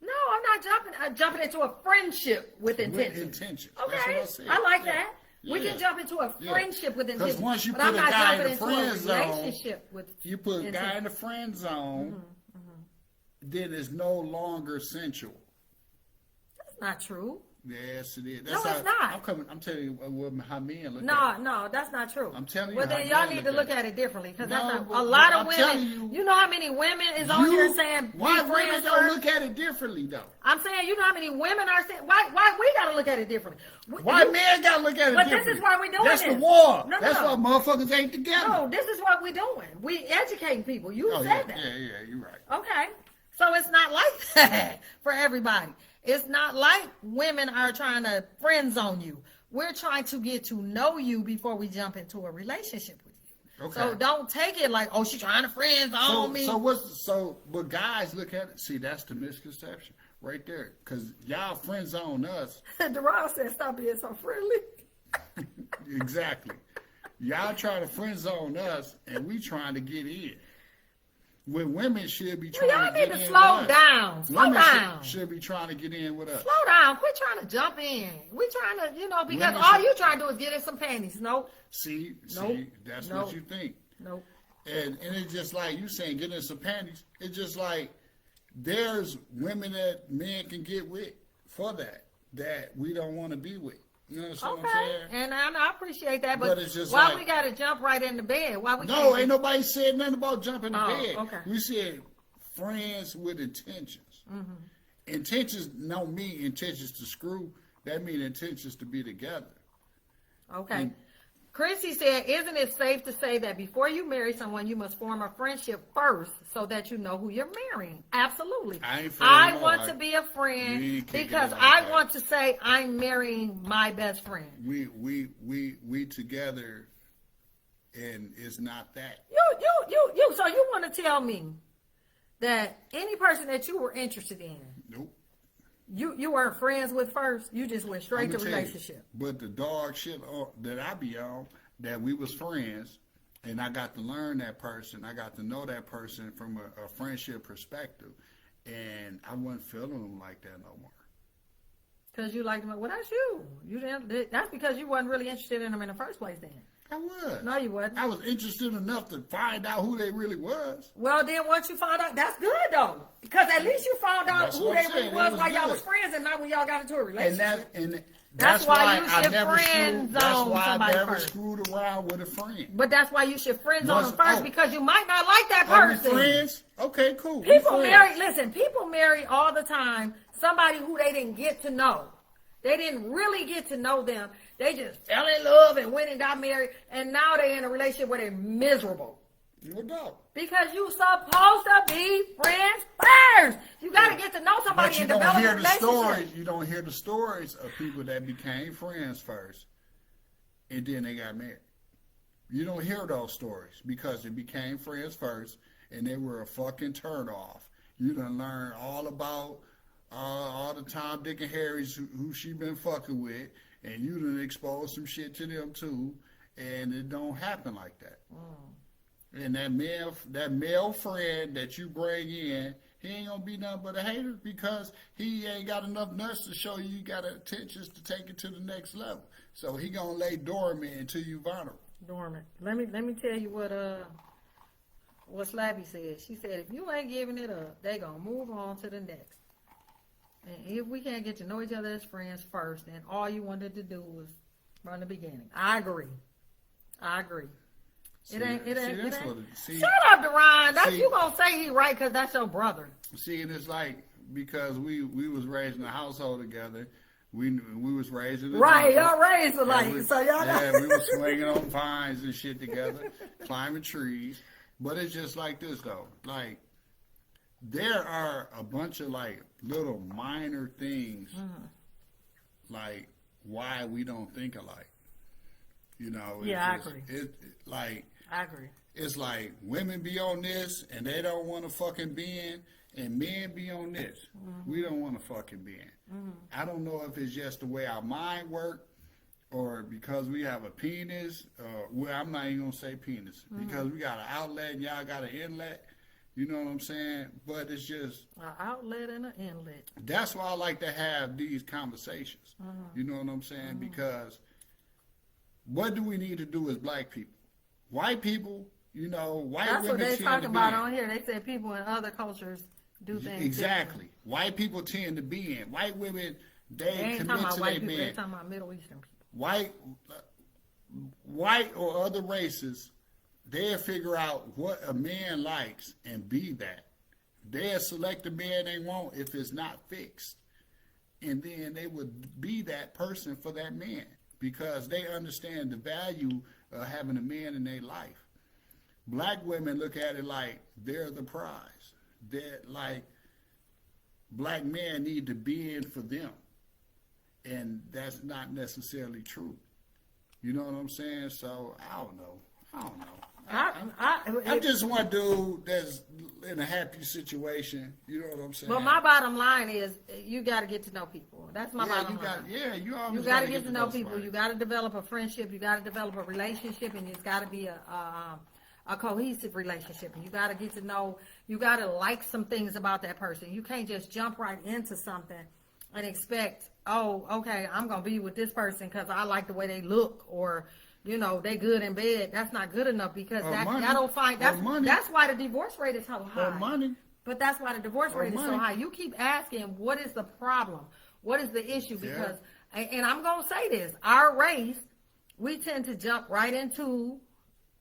No, I'm not jumping into a friendship with intentions. With intentions. Okay, I like that. Yeah. We can jump into a friendship with intentions. Because once you but put I'm a not guy jumping in the friend zone, you put a guy in the friend zone, then it's no longer sensual. That's not true. Yes, it is. That's it's not. I'm telling you how men look at it. No, that's not true. I'm telling you. Well, then y'all need to look at it differently, because that's not a lot of women. You know how many women is on here saying why women don't look at it differently though? I'm saying, you know how many women are saying why we got to look at it differently? Why men got to look at it differently? But this is why we doing this. That's the war. No, that's why motherfuckers ain't together. No, this is what we doing. We educating people. You said that. Yeah, you're right. Okay, so it's not like that for everybody. It's not like women are trying to friend zone you. We're trying to get to know you before we jump into a relationship with you. Okay. So don't take it like, oh, she's trying to friend zone me. But guys look at it. See, that's the misconception right there. Because y'all friend zone us. Deron said, stop being so friendly. Exactly. Y'all trying to friend zone us, and we trying to get in. When women should be trying to get in. Y'all need to slow down. Slow down. Should be trying to get in with us. Slow down. Quit trying to jump in. We trying to, because women all you trying to do is get in some panties. Nope. See, that's what you think. Nope. And it's just like you saying, get in some panties. It's just like there's women that men can get with for that we don't want to be with. You understand what I'm saying? And I appreciate that, but it's just why we got to jump right in the bed? Why we ain't nobody said nothing about jumping in the bed. Okay. We said friends with intentions. Mm-hmm. Intentions don't mean intentions to screw. That mean intentions to be together. Okay. Chrissy said, isn't it safe to say that before you marry someone, you must form a friendship first so that you know who you're marrying? Absolutely. I want to be a friend because I want to say I'm marrying my best friend. We together, and it's not that. So you want to tell me that any person that you were interested in, nope, You weren't friends with first. You just went straight to I'ma tell you, relationship. But the dog shit that I be on, that we was friends, and I got to learn that person. I got to know that person from a friendship perspective, and I wasn't feeling them like that no more. Because you liked him. Well, that's you. You didn't. That's because you wasn't really interested in them in the first place. Then. I was. No, you wasn't. I was interested enough to find out who they really was. Well, then once you found out, that's good though, because at least you found out That's who what they I'm really saying. was It was while y'all good. was friends, and not when y'all got into a And relationship. that's why you I should never friend screwed. That's zone why I somebody never first. screwed around with a friend. But that's why you should friend zone Was- them first, oh. because you might not like that Are we person. friends? Okay, cool. We People friends. marry. Listen, people marry all the time somebody who they didn't get to know. They didn't really get to know them. They just fell in love and went and got married, and now they're in a relationship where they're miserable. No doubt. Because you supposed to be friends first. You got to get to know somebody But you and don't develop a hear the relationship. stories. You don't hear the stories of people that became friends first, and then they got married. You don't hear those stories because they became friends first, and they were a fucking turn off. You done learn all about all the Tom, Dick, and Harrys who she been fucking with, and you done expose some shit to them too, and it don't happen like that. And that male friend that you bring in, he ain't gonna be nothing but a hater because he ain't got enough nuts to show you got intentions to take it to the next level. So he gonna lay dormant until you vulnerable. Dormant. Let me tell you what Slappy said. She said if you ain't giving it up, they gonna move on to the next. And if we can't get to know each other as friends first, then all you wanted to do was from the beginning. I agree. See, It ain't. that's what see, Shut up, Deron. That's see- you gonna say he right because that's your brother. see, and it's like because we was raised in a household together. We was raised in a Right, jungle. y'all raised alike, Yeah, so y'all got. yeah, we was swinging on vines and shit together, climbing trees. But it's just like this though. Like there are a bunch of like little minor things, like why we don't think alike. You know? Yeah, I it's agree. Like I agree. it's like women be on this and they don't want to fucking be in, and men be on this. We don't want to fucking be in. I don't know if it's just the way our mind work or because we have a penis. Well, I'm not even going to say penis because we got an outlet and y'all got an inlet. You know what I'm saying? But it's just, An outlet and an inlet. that's why I like to have these conversations. You know what I'm saying? Because what do we need to do as black people? White people, you know, white That's what women they tend talking to be about in. on here. They said people in other cultures do things Exactly. White people tend to be in. White women, They ain't commit talking about to white their people. They men. talking about Middle Eastern people. White or other races, they'll figure out what a man likes and be that. They'll select the man they want if it's not fixed. And then they would be that person for that man because they understand the value of having a man in their life. Black women look at it like they're the prize. They're like black men need to be in for them. And that's not necessarily true. You know what I'm saying? So I don't know. I'm just one dude that's in a happy situation. You know what I'm saying? But my bottom line is you got to get to know people. That's my bottom line. You always You got to gotta get to know people. somebody. You got to develop a friendship. You got to develop a relationship, and it's got to be a cohesive relationship. And you got to get to know. You got to like some things about that person. You can't just jump right into something and expect, oh, okay, I'm gonna be with this person because I like the way they look, or you know, they good in bed. That's not good enough because that's why the divorce rate is so high. Or money. But that's why the divorce Or rate is so money. high. You keep asking, what is the problem? What is the issue? Because, and I'm going to say this, our race, we tend to jump right into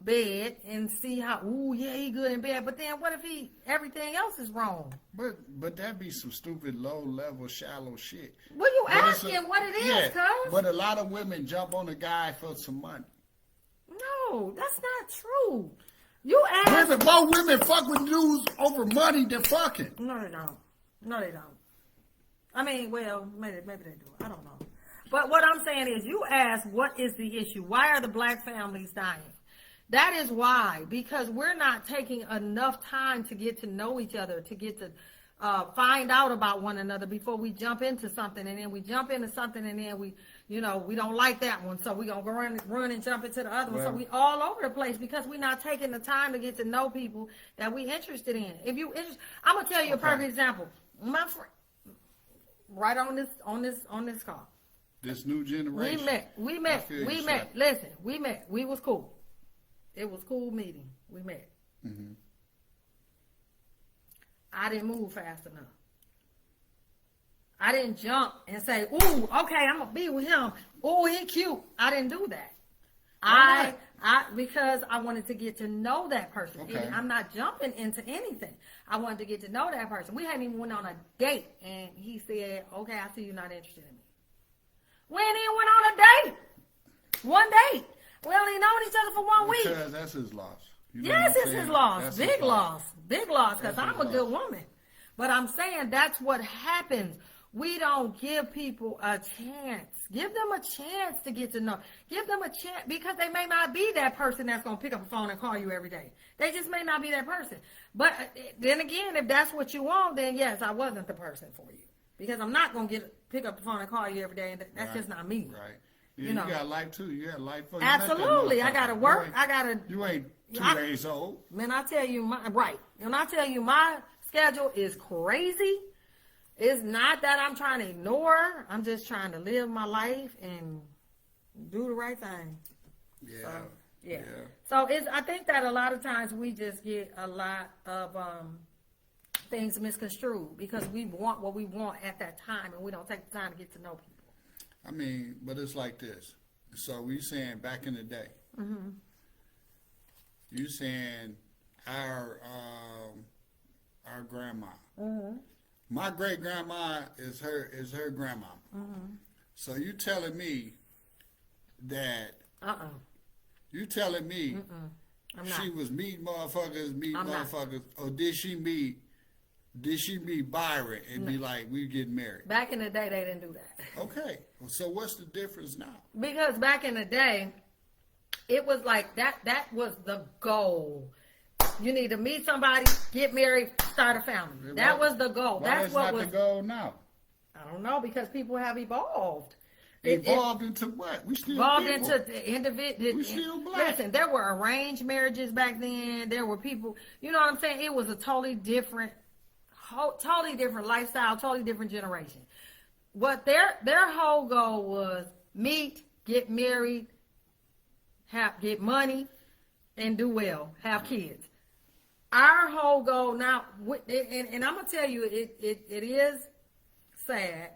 bed and see how, ooh, yeah, he good in bed. But then what if everything else is wrong? But that be some stupid, low-level, shallow shit. Well, you But it's asking what it is, cuz. But a lot of women jump on a guy for some money. No, that's not true. You ask. More women fuck with dudes over money than fucking. No, they don't. No, they don't. I mean, well, maybe they do. I don't know. But what I'm saying is, you ask, what is the issue? Why are the black families dying? That is why, because we're not taking enough time to get to know each other, to get to find out about one another before we jump into something, and then we jump into something, and then we, you know, we don't like that one, so we're going to run and jump into the other one. So we all over the place because we're not taking the time to get to know people that we interested in. If you interested, I'm going to tell you a perfect example. My friend, right on this call. This new generation. We met. Listen, we met. We was cool. It was cool meeting. We met. Mm-hmm. I didn't move fast enough. I didn't jump and say, "Ooh, okay, I'm gonna be with him. Ooh, he cute." I didn't do that. Because I wanted to get to know that person. Okay. I'm not jumping into anything. I wanted to get to know that person. We hadn't even went on a date, and he said, "Okay, I see you're not interested in me." We ain't even went on a date. One date. We only known each other for 1 week. Because that's his loss. You know yes, it's his loss. That's Big loss. Big loss, because I'm a good loss. woman. But I'm saying that's what happens. We don't give people a chance. Give them a chance to get to know. Give them a chance, because they may not be that person that's going to pick up a phone and call you every day. They just may not be that person. But then again, if that's what you want, then yes, I wasn't the person for you. Because I'm not going to pick up the phone and call you every day, and that's just not me. Right. Yeah, you know. got life too. You got life for you. Absolutely. I got to work. You ain't 2 days old. Man, I tell you, my schedule is crazy. It's not that I'm trying to ignore. I'm just trying to live my life and do the right thing. Yeah. So I think that a lot of times we just get a lot of things misconstrued because we want what we want at that time, and we don't take the time to get to know people. I mean, but it's like this. So we saying back in the day. Mm-hmm. You saying our grandma. Mm-hmm. My great grandma is her grandma. Mm-hmm. So you telling me that? You telling me she was meeting motherfuckers, or did she meet Byron and be like, we getting married? Back in the day, they didn't do that. Okay. So what's the difference now? Because back in the day, it was like that was the goal. You need to meet somebody, get married, start a family. That was the goal. That's what was the goal now. I don't know, because people have evolved. Evolved into what? We still evolved people. Into individual. We still black. Listen, there were arranged marriages back then. There were people. You know what I'm saying? It was a totally different lifestyle, totally different generation. What their whole goal was: meet, get married, get money, and do well, have kids. Our whole goal now, and I'm gonna tell you, it is sad.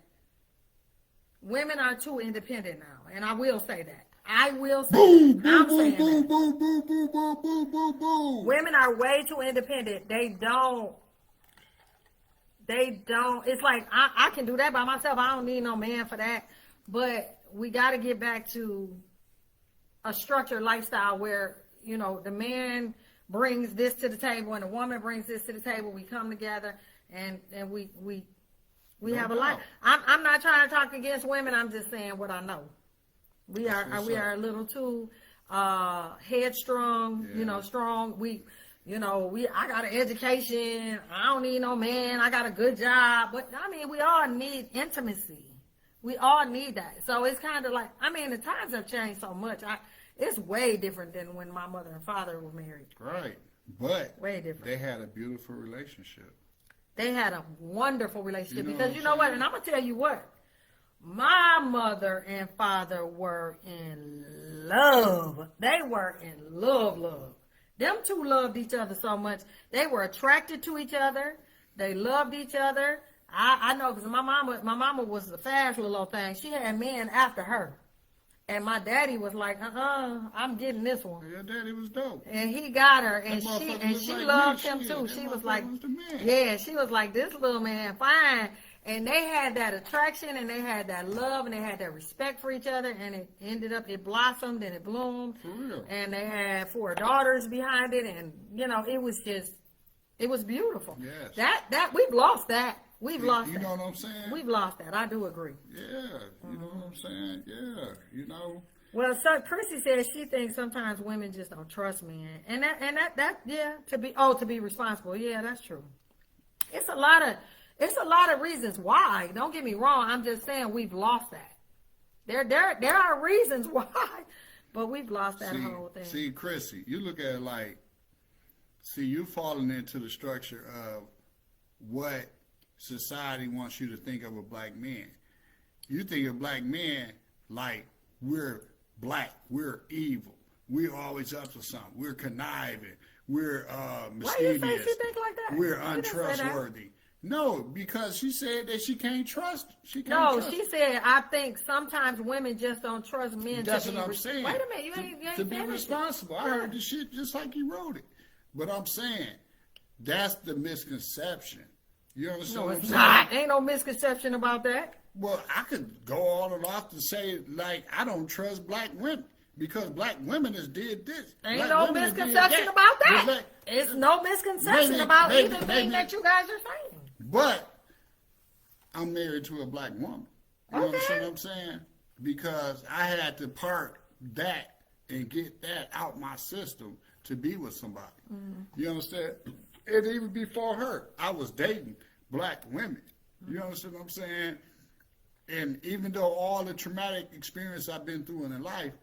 Women are too independent now, and I will say that. I will say boom, that. Boom, boom, boom, boom, boom, boom, boom, boom, boom. Women are way too independent. They don't. It's like, I can do that by myself. I don't need no man for that. But we got to get back to a structured lifestyle where, you know, the man brings this to the table and the woman brings this to the table. We come together and we have a life. I'm not trying to talk against women. I'm just saying what I know. We are a little too headstrong, strong. I got an education. I don't need no man. I got a good job. But I mean, we all need intimacy. We all need that. So it's kind of like, I mean, the times have changed so much. It's way different than when my mother and father were married. Right. But way different. They had a beautiful relationship. They had a wonderful relationship because you know what? And I'm going to tell you what. My mother and father were in love. They were in love. Them two loved each other so much. They were attracted to each other. They loved each other. I know because my mama was the fast little old thing. She had men after her. And my daddy was like, I'm getting this one. Your daddy was dope. And he got her, and she loved him too. She was like, she was like, this little man, fine. And they had that attraction, and they had that love, and they had that respect for each other, and it blossomed, and it bloomed. For real. And they had 4 daughters behind it, and, it was beautiful. Yes. That we've lost that. We've lost that. You know what I'm saying? We've lost that. I do agree. Yeah. You know what I'm saying? Yeah. Well, so Chrissy says she thinks sometimes women just don't trust men, and that to be responsible. Yeah, that's true. It's a lot of reasons why. Don't get me wrong. I'm just saying we've lost that. There are reasons why, but we've lost that whole thing. See, Chrissy, you look at it like, you falling into the structure of what society wants you to think of a black man. You think of black men like we're black, we're evil, we're always up to something, we're conniving, we're mischievous. Why you say she think like that? We're untrustworthy. No, because she said that she can't trust. She said, I think sometimes women just don't trust men. That's what I'm saying. Wait a minute, you ain't to be responsible. I heard the shit just like you wrote it. But I'm saying, that's the misconception. You understand what I'm saying? Not. Ain't no misconception about that. Well, I could go on and off to say, like, I don't trust black women because black women has did this. Ain't no misconception about that. It's no misconception about either thing that you guys are saying. But I'm married to a black woman. You understand what I'm saying? Because I had to park that and get that out my system to be with somebody. Mm-hmm. You understand? And even before her, I was dating black women. You understand what I'm saying? And even though all the traumatic experience I've been through in life,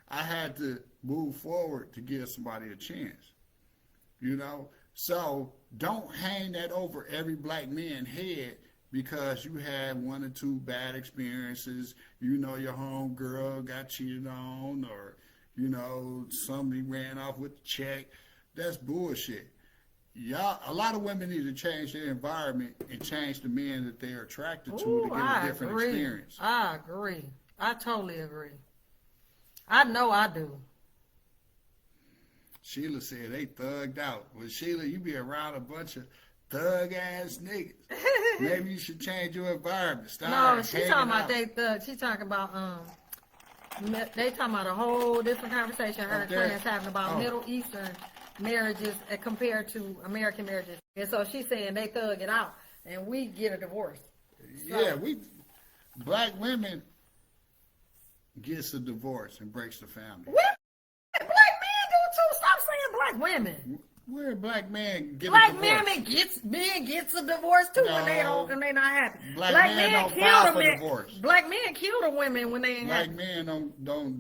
I had to move forward to give somebody a chance. You know? So don't hang that over every black man's head because you had one or two bad experiences. You know, your home girl got cheated on, or, you know, somebody ran off with the check. That's bullshit. Y'all, a lot of women need to change their environment and change the men that they're attracted to get a different experience. I agree. I totally agree. I know I do. Sheila said they thugged out. Well, Sheila, you be around a bunch of thug-ass niggas. Maybe you should change your environment. No, she's talking about they thug. She's talking about, they talking about a whole different conversation her friends having about Middle Eastern marriages compared to American marriages. And so she's saying they thug it out and we get a divorce. Yeah, black women gets a divorce and breaks the family. What? Black men do too. Stop saying black women. Where a black man get black a divorce? Men gets a divorce too when they not happy. Black men don't file for divorce. Black men kill the women when they ain't happy. Black men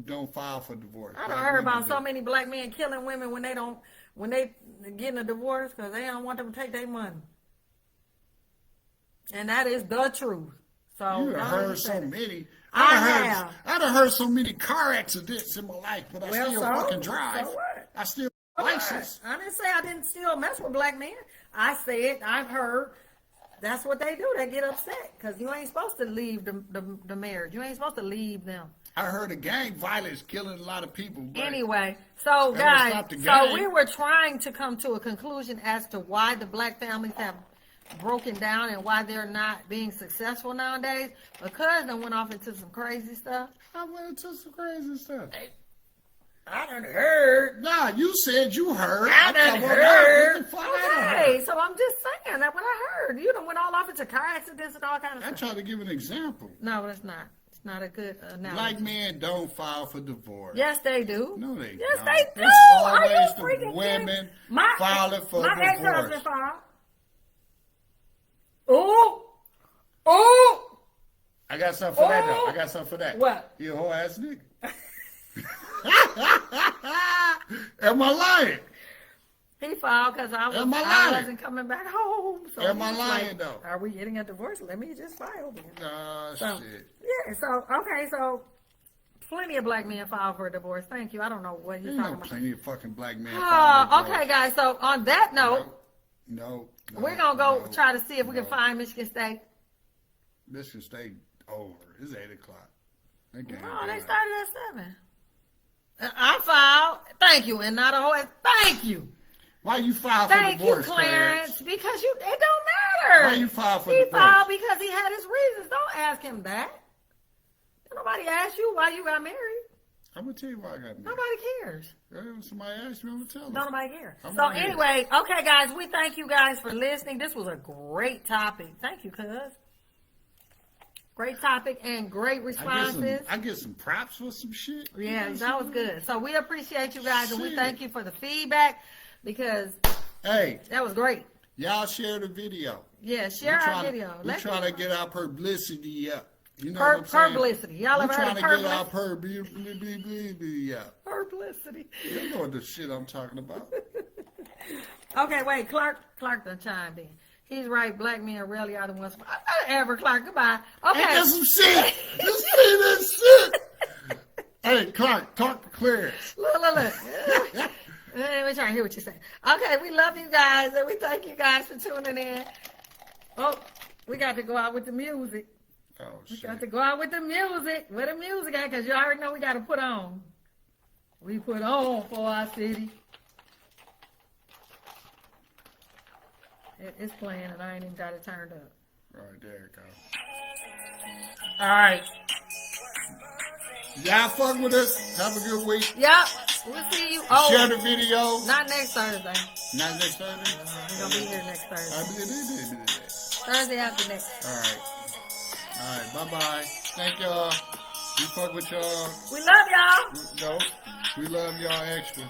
don't file for divorce. I done heard about so many black men killing women when they getting a divorce because they don't want them to take their money. And that is the truth. So you heard so many. I done heard so many car accidents in my life, but I still fucking drive. So what? I still license. I didn't say I didn't still mess with black men. I said I've heard that's what they do. They get upset because you ain't supposed to leave the marriage. You ain't supposed to leave them. I heard of gang violence killing a lot of people. Anyway, so guys, so we were trying to come to a conclusion as to why the black families have broken down and why they're not being successful nowadays. Because they went off into some crazy stuff. I went into some crazy stuff. I done heard. Nah, you said you heard. I done heard. Okay, so I'm just saying that what I heard. You done went all off into car accidents and all kind of stuff. I tried to give an example. No, it's not. It's not a good analogy. Black men don't file for divorce. Yes, they do. No, they don't. Yes, they do. It's always the women filing for divorce. My ex-husband filed. Ooh. I got something for that, though. I got something for that. What? You a whole ass nigga. Am I lying? He filed because I wasn't coming back home. So am I lying, though? Are we getting a divorce? Let me just file then. Shit. Yeah, so plenty of black men filed for a divorce. Thank you. I don't know what he's talking about. Plenty of fucking black men. Okay, guys. So on that note, no, we're going to go try to see if we can find Michigan State. Michigan State over. It's 8 o'clock. No, they started at 7. I filed. Thank you. And not a whole. Thank you. Why you filed for divorce, Clarence? Because it don't matter. Why you filed for divorce? He filed because he had his reasons. Don't ask him that. Nobody asked you why you got married. I'm going to tell you why I got married. Nobody cares. If somebody asks me, I'm going to tell them. Nobody cares. So anyway, okay, guys, we thank you guys for listening. This was a great topic. Thank you, cuz. Great topic and great responses. I get some props for some shit. Yeah, that was good. So we appreciate you guys and we thank you for the feedback because that was great. Y'all share the video. Yeah, share our video. We're Let's trying to get our publicity up. You know what I'm saying? publicity. Y'all We're ever heard trying of to get our publicity? up. Publicity. You know what the shit I'm talking about. Okay, wait. Clark done chimed in. He's right. Black men rarely are the ones. I'm not ever, Clark. Goodbye. Okay. Ain't that some shit? You see that shit? Hey, Clark, talk to Clarence. Look. Let me try to hear what you're saying. Okay, we love you guys, and we thank you guys for tuning in. Oh, we got to go out with the music. Oh, We shit. got to go out with the music. Where the music at? Because you already know we got to put on. We put on for our city. It's playing, and I ain't even got it turned up. Right, there it goes. All right. Y'all fuck with us. Have a good week. Yep, we'll see you. Oh, Share the video. not next Thursday. Not next Thursday? We're going to be here next Thursday. I did it. Thursday after next. All right, bye-bye. Thank y'all. We fuck with y'all. We love y'all. No, we love y'all extra.